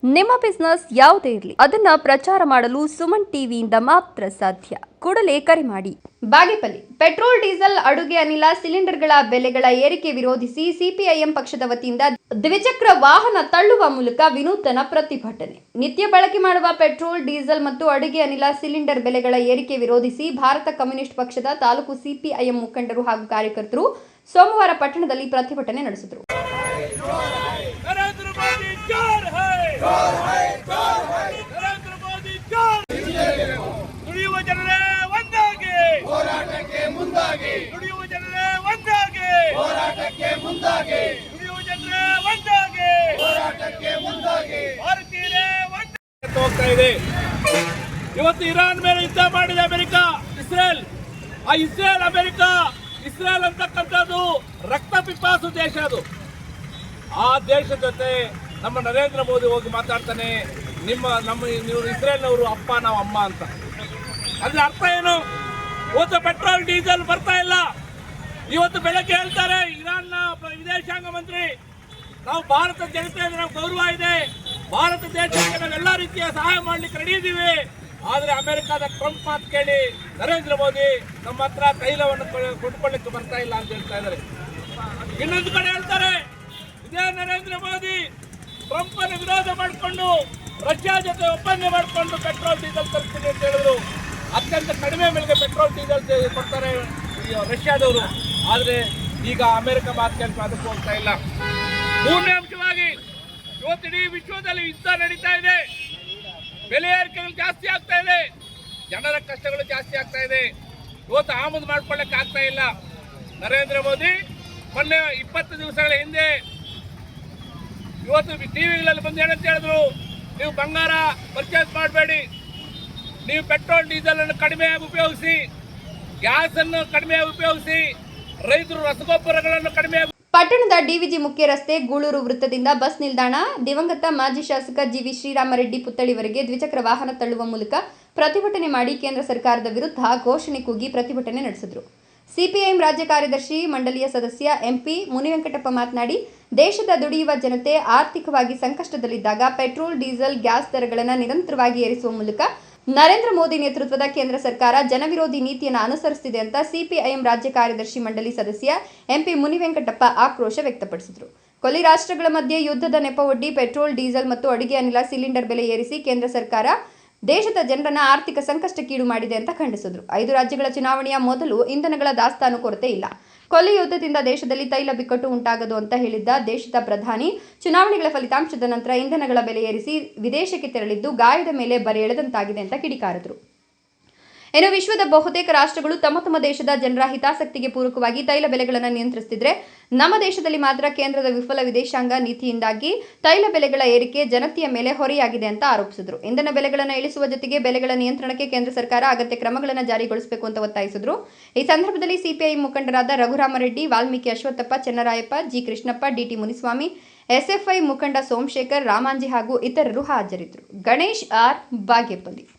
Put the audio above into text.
ನಿಮ್ಮ ಬಿಸ್ನೆಸ್ ಯಾವುದೇ ಇರಲಿ ಅದನ್ನ ಪ್ರಚಾರ ಮಾಡಲು ಸುಮನ್ ಟಿವಿಯಿಂದ ಮಾತ್ರ ಸಾಧ್ಯ. ಕೂಡಲೇ ಕರೆ ಮಾಡಿ. ಬಾಗೇಪಲ್ಲಿ ಪೆಟ್ರೋಲ್ ಡೀಸೆಲ್ ಅಡುಗೆ ಅನಿಲ ಸಿಲಿಂಡರ್ಗಳ ಬೆಲೆಗಳ ಏರಿಕೆ ವಿರೋಧಿಸಿ ಸಿಪಿಐಎಂ ಪಕ್ಷದ ವತಿಯಿಂದ ದ್ವಿಚಕ್ರ ವಾಹನ ತಳ್ಳುವ ಮೂಲಕ ವಿನೂತನ ಪ್ರತಿಭಟನೆ. ನಿತ್ಯ ಬಳಕೆ ಮಾಡುವ ಪೆಟ್ರೋಲ್ ಡೀಸೆಲ್ ಮತ್ತು ಅಡುಗೆ ಅನಿಲ ಸಿಲಿಂಡರ್ ಬೆಲೆಗಳ ಏರಿಕೆ ವಿರೋಧಿಸಿ ಭಾರತ ಕಮ್ಯುನಿಸ್ಟ್ ಪಕ್ಷದ ತಾಲೂಕು ಸಿಪಿಐಎಂ ಮುಖಂಡರು ಹಾಗೂ ಕಾರ್ಯಕರ್ತರು ಸೋಮವಾರ ಪಟ್ಟಣದಲ್ಲಿ ಪ್ರತಿಭಟನೆ ನಡೆಸಿದರು. ಇವತ್ತು ಇರಾನ್ ಮೇಲೆ ಯುದ್ಧ ಮಾಡಿದ ಅಮೆರಿಕ, ಇಸ್ರೇಲ್. ಆ ಇಸ್ರೇಲ್ ಅಮೆರಿಕ ಇಸ್ರೇಲ್ ಅಂತಕ್ಕಂಥದ್ದು ರಕ್ತ ಪಿಪಾಸು ದೇಶ. ಅದು ಆ ದೇಶದ ಜೊತೆ ನಮ್ಮ ನರೇಂದ್ರ ಮೋದಿ ಹೋಗಿ ಮಾತಾಡ್ತಾನೆ, ನೀವು ಇಸ್ರೇಲ್ನವರು ಅಪ್ಪ, ನಾವು ಅಮ್ಮ ಅಂತ. ಅದ್ರ ಅರ್ಥ ಏನು? ಇವತ್ತು ಪೆಟ್ರೋಲ್ ಡೀಸೆಲ್ ಬರ್ತಾ ಇಲ್ಲ. ಇವತ್ತು ಬೆಳಗ್ಗೆ ಹೇಳ್ತಾರೆ ಇರಾನ್ನ ವಿದೇಶಾಂಗ ಮಂತ್ರಿ, ನಾವು ಭಾರತ ಜನತೆ ನಾವು ಗೌರವ ಇದೆ, ಭಾರತ ದೇಶಕ್ಕೆ ನಾವೆಲ್ಲ ರೀತಿಯ ಸಹಾಯ ಮಾಡ್ಲಿಕ್ಕೆ ರೆಡಿ ಇದ್ದೀವಿ. ಆದ್ರೆ ಅಮೆರಿಕದ ಟ್ರಂಪ್ ಮಾತು ಕೇಳಿ ನರೇಂದ್ರ ಮೋದಿ ನಮ್ಮ ಹತ್ರ ತೈಲವನ್ನು ಕೊಂಡ್ಕೊಳ್ಳಿಕ್ಕೆ ಬರ್ತಾ ಇಲ್ಲ ಅಂತ ಹೇಳ್ತಾ ಇದ್ದಾರೆ. ಇನ್ನೊಂದು ಕಡೆ ಹೇಳ್ತಾರೆ ಇದೇ ನರೇಂದ್ರ ಮೋದಿ ಟ್ರಂಪ್ ಅನ್ನು ವಿರೋಧ ಮಾಡಿಕೊಂಡು ರಷ್ಯಾ ಜೊತೆ ಒಪ್ಪಂದ ಮಾಡಿಕೊಂಡು ಪೆಟ್ರೋಲ್ ಡೀಸೆಲ್ ತರ್ತೀನಿ ಅಂತ ಹೇಳಿದ್ರು. ಅತ್ಯಂತ ಕಡಿಮೆ ಬೆಲೆಗೆ ಪೆಟ್ರೋಲ್ ಡೀಸೆಲ್ ಕೊಡ್ತಾರೆ ರಷ್ಯಾದವರು. ಆದ್ರೆ ಈಗ ಅಮೆರಿಕ ಮಾತು ಕೇಳಿ ಅದಕ್ಕೆ ಹೋಗ್ತಾ ಇಲ್ಲ. ಮೂರನೇ ಅಂಶವಾಗಿ ಇವತ್ತು ಇಡೀ ವಿಶ್ವದಲ್ಲಿ ಯುದ್ಧ ನಡೀತಾ ಇದೆ, ಬೆಲೆ ಏರಿಕೆಗಳು ಜಾಸ್ತಿ ಆಗ್ತಾ ಇದೆ, ಜನರ ಕಷ್ಟಗಳು ಜಾಸ್ತಿ ಆಗ್ತಾ ಇದೆ. ಇವತ್ತು ಆಮದು ಮಾಡ್ಕೊಳ್ಳಕ್ಕೆ ಆಗ್ತಾ ಇಲ್ಲ. ನರೇಂದ್ರ ಮೋದಿ ಮೊನ್ನೆ 20 ದಿವಸಗಳ ಹಿಂದೆ ಇವತ್ತು ಟಿವಿಗಳಲ್ಲಿ ಬಂದು ಏನಂತ ಹೇಳಿದ್ರು, ನೀವು ಬಂಗಾರ ಪರ್ಚೇಸ್ ಮಾಡಬೇಡಿ, ನೀವು ಪೆಟ್ರೋಲ್ ಡೀಸೆಲ್ ಅನ್ನು ಕಡಿಮೆಯಾಗಿ ಉಪಯೋಗಿಸಿ, ಗ್ಯಾಸ್ ಅನ್ನು ಕಡಿಮೆಯಾಗಿ ಉಪಯೋಗಿಸಿ, ರೈತರು ರಸಗೊಬ್ಬರಗಳನ್ನು ಕಡಿಮೆಯಾಗಿ. ಪಟ್ಟಣದ ಡಿವಿಜಿ ಮುಖ್ಯ ರಸ್ತೆ ಗೂಳೂರು ವೃತ್ತದಿಂದ ಬಸ್ ನಿಲ್ದಾಣ ದಿವಂಗತ ಮಾಜಿ ಶಾಸಕ ಜಿವಿ ಶ್ರೀರಾಮರೆಡ್ಡಿ ಪುತ್ಥಳಿವರೆಗೆ ದ್ವಿಚಕ್ರ ವಾಹನ ತಳ್ಳುವ ಮೂಲಕ ಪ್ರತಿಭಟನೆ ಮಾಡಿ ಕೇಂದ್ರ ಸರ್ಕಾರದ ವಿರುದ್ಧ ಘೋಷಣೆ ಕೂಗಿ ಪ್ರತಿಭಟನೆ ನಡೆಸಿದರು. ಸಿಪಿಐಎಂ ರಾಜ್ಯ ಕಾರ್ಯದರ್ಶಿ ಮಂಡಳಿಯ ಸದಸ್ಯ ಎಂಪಿ ಮುನಿವೆಂಕಟಪ್ಪ ಮಾತನಾಡಿ, ದೇಶದ ದುಡಿಯುವ ಜನತೆ ಆರ್ಥಿಕವಾಗಿ ಸಂಕಷ್ಟದಲ್ಲಿದ್ದಾಗ ಪೆಟ್ರೋಲ್ ಡೀಸೆಲ್ ಗ್ಯಾಸ್ ದರಗಳನ್ನು ನಿರಂತರವಾಗಿ ಏರಿಸುವ ಮೂಲಕ ನರೇಂದ್ರ ಮೋದಿ ನೇತೃತ್ವದ ಕೇಂದ್ರ ಸರ್ಕಾರ ಜನವಿರೋಧಿ ನೀತಿಯನ್ನು ಅನುಸರಿಸುತ್ತಿದೆ ಅಂತ ಸಿಪಿಐಎಂ ರಾಜ್ಯ ಕಾರ್ಯದರ್ಶಿ ಮಂಡಳಿ ಸದಸ್ಯ ಎಂಪಿ ಮುನಿವೆಂಕಟಪ್ಪ ಆಕ್ರೋಶ ವ್ಯಕ್ತಪಡಿಸಿದರು. ಕೊಲ್ಲಿ ರಾಷ್ಟ್ರಗಳ ಮಧ್ಯೆ ಯುದ್ಧದ ನೆಪವೊಡ್ಡಿ ಪೆಟ್ರೋಲ್ ಡೀಸೆಲ್ ಮತ್ತು ಅಡುಗೆ ಅನಿಲ ಸಿಲಿಂಡರ್ ಬೆಲೆ ಏರಿಸಿ ಕೇಂದ್ರ ಸರ್ಕಾರ ದೇಶದ ಜನರನ್ನ ಆರ್ಥಿಕ ಸಂಕಷ್ಟಕ್ಕೀಡು ಮಾಡಿದೆ ಅಂತ ಖಂಡಿಸಿದರು. 5 ರಾಜ್ಯಗಳ ಚುನಾವಣೆಯ ಮೊದಲು ಇಂಧನಗಳ ದಾಸ್ತಾನು ಕೊರತೆ ಇಲ್ಲ, ಕೊಲ್ಲಿ ಯುದ್ಧದಿಂದ ದೇಶದಲ್ಲಿ ತೈಲ ಬಿಕ್ಕಟ್ಟು ಉಂಟಾಗದು ಅಂತ ಹೇಳಿದ್ದ ದೇಶದ ಪ್ರಧಾನಿ ಚುನಾವಣೆಗಳ ಫಲಿತಾಂಶದ ನಂತರ ಇಂಧನಗಳ ಬೆಲೆ ಏರಿಸಿ ವಿದೇಶಕ್ಕೆ ತೆರಳಿದ್ದು ಗಾಯದ ಮೇಲೆ ಬರೆ ಎಳೆದಂತಾಗಿದೆ ಅಂತ ಕಿಡಿಕಾರಿದರು. ಇನ್ನು ವಿಶ್ವದ ಬಹುತೇಕ ರಾಷ್ಟ್ರಗಳು ತಮ್ಮ ದೇಶದ ಜನರ ಹಿತಾಸಕ್ತಿಗೆ ಪೂರಕವಾಗಿ ತೈಲ ಬೆಲೆಗಳನ್ನು ನಿಯಂತ್ರಿಸುತ್ತಿದ್ರೆ, ನಮ್ಮ ದೇಶದಲ್ಲಿ ಮಾತ್ರ ಕೇಂದ್ರದ ವಿಫಲ ವಿದೇಶಾಂಗ ನೀತಿಯಿಂದಾಗಿ ತೈಲ ಬೆಲೆಗಳ ಏರಿಕೆ ಜನತೆಯ ಮೇಲೆ ಹೊರೆಯಾಗಿದೆ ಅಂತ ಆರೋಪಿಸಿದರು. ಇಂಧನ ಬೆಲೆಗಳನ್ನು ಇಳಿಸುವ ಜೊತೆಗೆ ಬೆಲೆಗಳ ನಿಯಂತ್ರಣಕ್ಕೆ ಕೇಂದ್ರ ಸರ್ಕಾರ ಅಗತ್ಯ ಕ್ರಮಗಳನ್ನು ಜಾರಿಗೊಳಿಸಬೇಕು ಅಂತ ಒತ್ತಾಯಿಸಿದರು. ಈ ಸಂದರ್ಭದಲ್ಲಿ ಸಿಪಿಐ ಮುಖಂಡರಾದ Raghuramareddy, Valmiki Ashwathappa, Chennarayappa, G Krishnappa, DT Muniswamy, SFI ಮುಖಂಡ ಸೋಮಶೇಖರ್, ರಾಮಾಂಜಿ ಹಾಗೂ ಇತರರು ಹಾಜರಿದ್ದರು. ಗಣೇಶ್ ಆರ್, ಬಾಗೇಪಲ್ಲಿ.